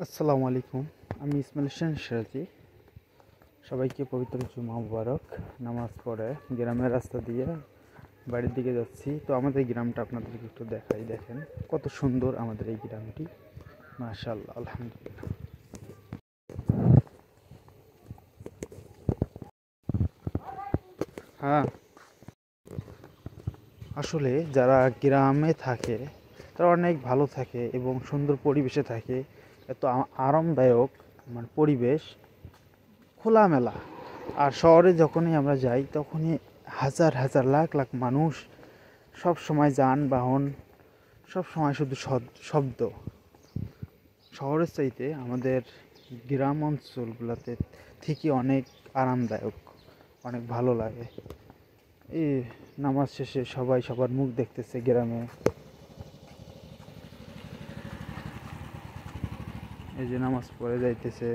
আসসালামু আলাইকুম। আমি ইসমাইল হোসেন সিরাজি। সবাইকে পবিত্র জুমা মুবারক। নামাজ পড়ে গ্রামের রাস্তা দিয়ে বাড়ির দিকে যাচ্ছি। তো আমাদের গ্রামটা আপনাদেরকে একটু দেখাই। দেখেন কত সুন্দর আমাদের এই গ্রামটি। মাশাআল্লাহ, আলহামদুলিল্লাহ। হ্যাঁ, আসলে যারা গ্রামে থাকে তারা অনেক ভালো থাকে এবং সুন্দর পরিবেশে থাকে। এত আরামদায়ক পরিবেশ, খোলামেলা। আর শহরে যখনই আমরা যাই তখনই হাজার হাজার লাখ লাখ মানুষ, সব সময় যানবাহন, সব সময় শুধু শব্দ। শহরের চাইতে আমাদের গ্রাম অঞ্চলগুলোতে থেকে অনেক আরামদায়ক, অনেক ভালো লাগে। এই নামাজ শেষে সবাই সবার মুখ দেখতেছে গ্রামে। এই যে নামাজ পড়ে যাইতেছে।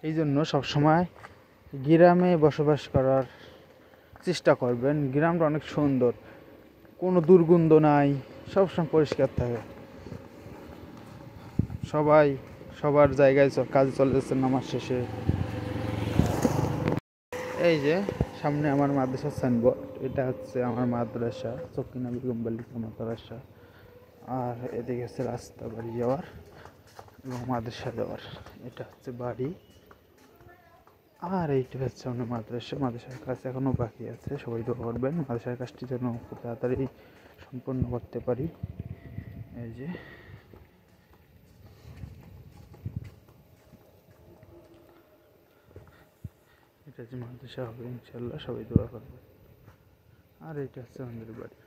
এই জন্য সবসময় গ্রামে বসবাস করার চেষ্টা করবেন। গ্রামটা অনেক সুন্দর, কোনো দুর্গন্ধ নাই, সবসময় পরিষ্কার থাকে। সবাই সবার জায়গায় কাজে চলে যাচ্ছে নামাজ শেষে। এই যে সামনে আমার মাদ্রাসার সাইনবোর্ড, এটা হচ্ছে আমার মাদ্রাসা, সকিনা বেগম বালিকা মাদ্রাসা। আর এদিকে হচ্ছে রাস্তা বাড়ি যাওয়ার এবং মাদ্রাসা যাওয়ার। এটা হচ্ছে বাড়ি। আর এইটা হচ্ছে আমাদের মাদ্রাসার কাজ এখনও বাকি আছে। সবাই দোয়া করবেন মাদ্রাসার কাজটি যেন খুব তাড়াতাড়ি সম্পন্ন করতে পারি। এই যে এটা হচ্ছে মাদ্রাসা হবে ইনশাল্লাহ, সবাই দোয়া করবেন। আর এটা হচ্ছে আমাদের বাড়ি।